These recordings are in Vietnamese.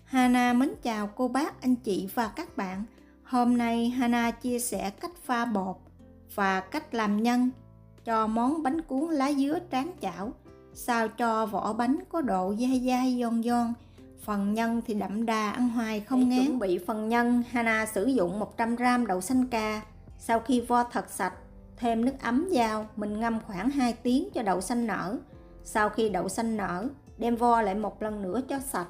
Hana mến chào cô bác, anh chị và các bạn. Hôm nay Hana chia sẻ cách pha bột và cách làm nhân cho món bánh cuốn lá dứa tráng chảo, sao cho vỏ bánh có độ dai dai giòn giòn. Phần nhân thì đậm đà, ăn hoài không ngán. Để chuẩn bị phần nhân, Hana sử dụng 100g đậu xanh cà. Sau khi vo thật sạch, thêm nước ấm vào, mình ngâm khoảng 2 tiếng cho đậu xanh nở. Sau khi đậu xanh nở, đem vo lại một lần nữa cho sạch.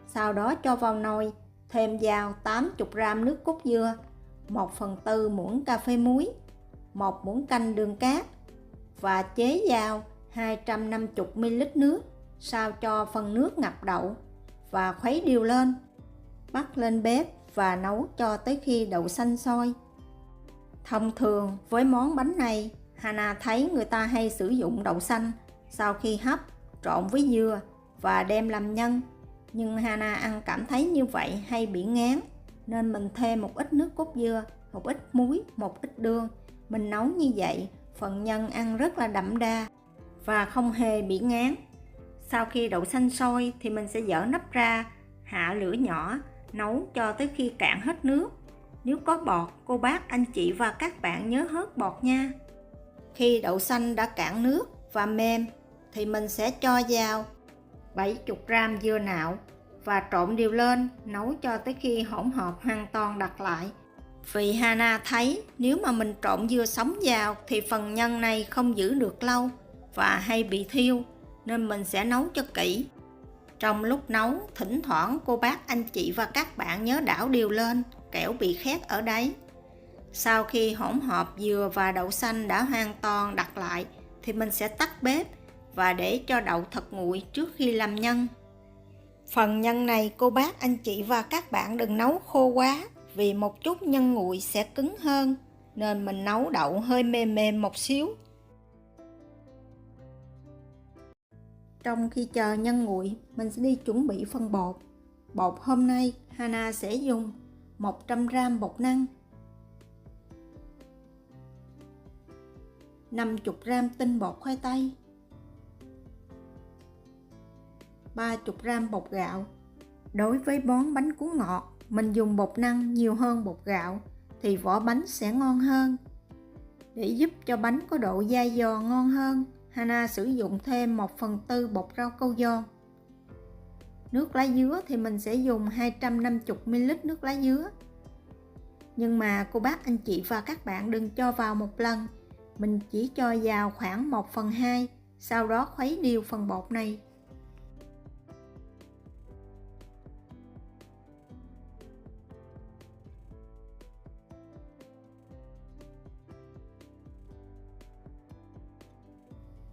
Sau đó cho vào nồi, thêm vào 80g nước cốt dừa, 1/4 muỗng cà phê muối, 1 muỗng canh đường cát và chế vào 250ml nước, sao cho phần nước ngập đậu và khuấy đều lên. Bắt lên bếp và nấu cho tới khi đậu xanh sôi. Thông thường với món bánh này, Hana thấy người ta hay sử dụng đậu xanh sau khi hấp trộn với dừa và đem làm nhân. Nhưng Hana ăn cảm thấy như vậy hay bị ngán, nên mình thêm một ít nước cốt dừa, một ít muối, một ít đường. Mình nấu như vậy, phần nhân ăn rất là đậm đà và không hề bị ngán. Sau khi đậu xanh sôi thì mình sẽ dỡ nắp ra, hạ lửa nhỏ, nấu cho tới khi cạn hết nước. Nếu có bọt, cô bác, anh chị và các bạn nhớ hớt bọt nha. Khi đậu xanh đã cạn nước và mềm thì mình sẽ cho vào 70g dưa nạo và trộn đều lên, nấu cho tới khi hỗn hợp hoàn toàn đặc lại. Vì Hana thấy nếu mà mình trộn dưa sống vào thì phần nhân này không giữ được lâu và hay bị thiêu, nên mình sẽ nấu cho kỹ. Trong lúc nấu, thỉnh thoảng cô bác, anh chị và các bạn nhớ đảo đều lên, kẻo bị khét ở đấy. Sau khi hỗn hợp dừa và đậu xanh đã hoàn toàn đặc lại thì mình sẽ tắt bếp và để cho đậu thật nguội trước khi làm nhân. Phần nhân này cô bác, anh chị và các bạn đừng nấu khô quá, vì một chút nhân nguội sẽ cứng hơn, nên mình nấu đậu hơi mềm mềm một xíu. Trong khi chờ nhân nguội, mình sẽ đi chuẩn bị phần bột. Bột hôm nay Hana sẽ dùng 100g bột năng, 50g tinh bột khoai tây, 30g bột gạo. Đối với món bánh cuốn ngọt, mình dùng bột năng nhiều hơn bột gạo thì vỏ bánh sẽ ngon hơn. Để giúp cho bánh có độ dai giòn ngon hơn, Hana sử dụng thêm 1/4 bột rau câu giòn. Nước lá dứa thì mình sẽ dùng 250ml nước lá dứa. Nhưng mà cô bác, anh chị và các bạn đừng cho vào một lần, mình chỉ cho vào khoảng 1/2, sau đó khuấy đều phần bột này.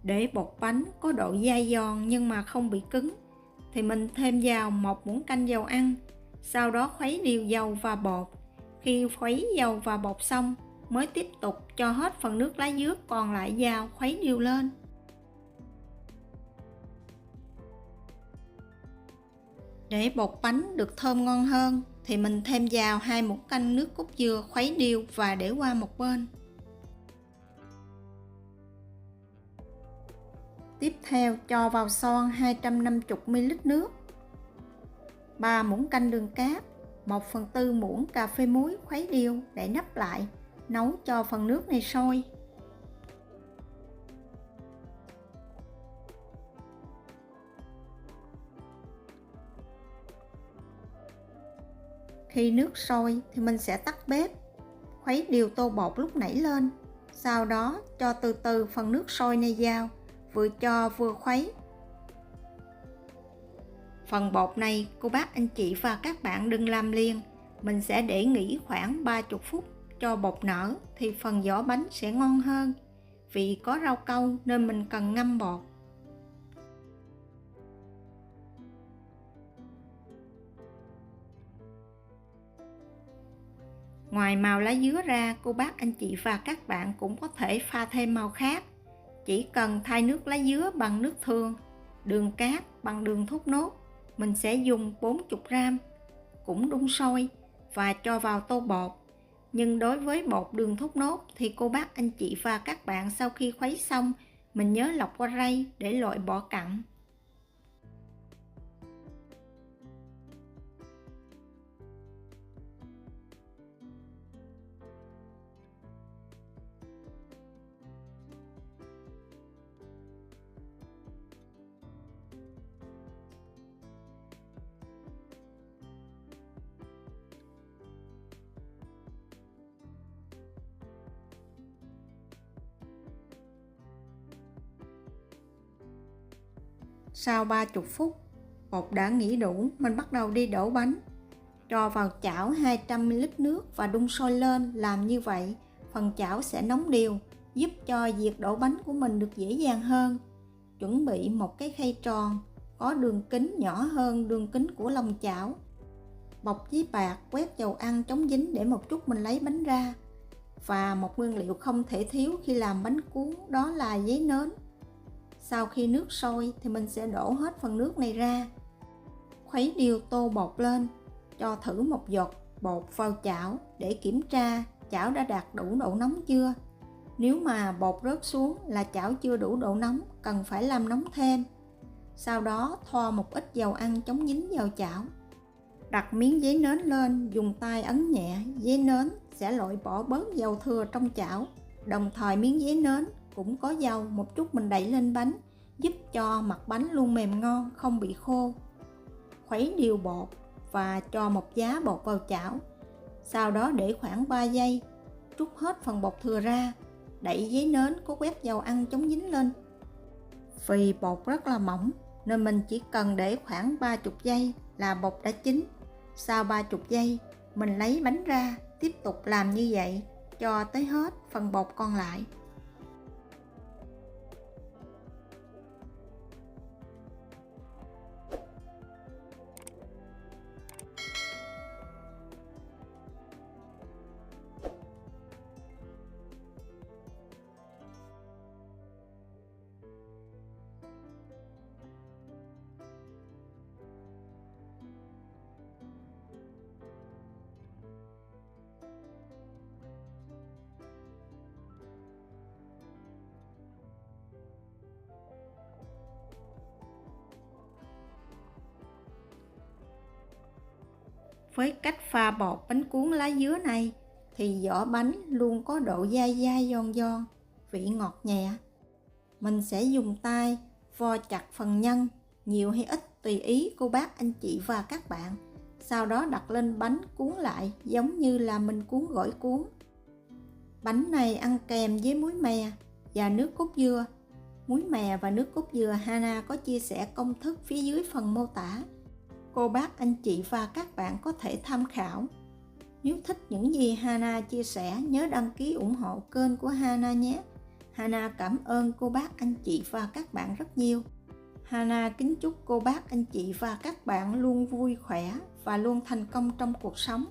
Để bột bánh có độ dai giòn nhưng mà không bị cứng thì mình thêm vào 1 muỗng canh dầu ăn, sau đó khuấy đều dầu và bột. Khi khuấy dầu và bột xong mới tiếp tục cho hết phần nước lá dứa còn lại vào, khuấy đều lên. Để bột bánh được thơm ngon hơn thì mình thêm vào 2 muỗng canh nước cốt dừa, khuấy đều và để qua một bên. Tiếp theo cho vào son 250ml nước, 3 muỗng canh đường cát, 1/4 muỗng cà phê muối, khuấy đều, để nắp lại, nấu cho phần nước này sôi. Khi nước sôi thì mình sẽ tắt bếp, khuấy đều tô bột lúc nãy lên, sau đó cho từ từ phần nước sôi này vào, vừa cho vừa khuấy. Phần bột này cô bác, anh chị và các bạn đừng làm liền, mình sẽ để nghỉ khoảng 30 phút cho bột nở thì phần vỏ bánh sẽ ngon hơn. Vì có rau câu nên mình cần ngâm bột. Ngoài màu lá dứa ra, cô bác, anh chị và các bạn cũng có thể pha thêm màu khác. Chỉ cần thay nước lá dứa bằng nước thường, đường cát bằng đường thốt nốt. Mình sẽ dùng 40g, cũng đun sôi và cho vào tô bột. Nhưng đối với bột đường thốt nốt thì cô bác, anh chị và các bạn sau khi khuấy xong, mình nhớ lọc qua rây để loại bỏ cặn. Sau 30 phút, bột đã nghỉ đủ, mình bắt đầu đi đổ bánh. Cho vào chảo 200ml nước và đun sôi lên. Làm như vậy, phần chảo sẽ nóng đều, giúp cho việc đổ bánh của mình được dễ dàng hơn. Chuẩn bị một cái khay tròn, có đường kính nhỏ hơn đường kính của lòng chảo. Bọc giấy bạc quét dầu ăn chống dính để một chút mình lấy bánh ra. Và một nguyên liệu không thể thiếu khi làm bánh cuốn đó là giấy nến. Sau khi nước sôi thì mình sẽ đổ hết phần nước này ra. Khuấy đều tô bột lên, cho thử một giọt bột vào chảo để kiểm tra chảo đã đạt đủ độ nóng chưa. Nếu mà bột rớt xuống là chảo chưa đủ độ nóng, cần phải làm nóng thêm. Sau đó thoa một ít dầu ăn chống dính vào chảo. Đặt miếng giấy nến lên, dùng tay ấn nhẹ giấy nến sẽ loại bỏ bớt dầu thừa trong chảo. Đồng thời miếng giấy nến cũng có dầu, một chút mình đẩy lên bánh, giúp cho mặt bánh luôn mềm ngon, không bị khô. Khuấy đều bột và cho một giá bột vào chảo. Sau đó để khoảng 3 giây, trút hết phần bột thừa ra, đậy giấy nến có quét dầu ăn chống dính lên. Vì bột rất là mỏng nên mình chỉ cần để khoảng 30 giây là bột đã chín. Sau 30 giây, mình lấy bánh ra, tiếp tục làm như vậy cho tới hết phần bột còn lại. Với cách pha bột bánh cuốn lá dứa này thì vỏ bánh luôn có độ dai dai giòn giòn, vị ngọt nhẹ. Mình sẽ dùng tay vo chặt phần nhân, nhiều hay ít tùy ý cô bác anh chị và các bạn. Sau đó đặt lên bánh cuốn lại giống như là mình cuốn gỏi cuốn. Bánh này ăn kèm với muối mè và nước cốt dừa. Muối mè và nước cốt dừa Hana có chia sẻ công thức phía dưới phần mô tả. Cô bác anh chị và các bạn có thể tham khảo. Nếu thích những gì Hana chia sẻ, nhớ đăng ký ủng hộ kênh của Hana nhé. Hana cảm ơn cô bác anh chị và các bạn rất nhiều. Hana kính chúc cô bác anh chị và các bạn luôn vui khỏe và luôn thành công trong cuộc sống.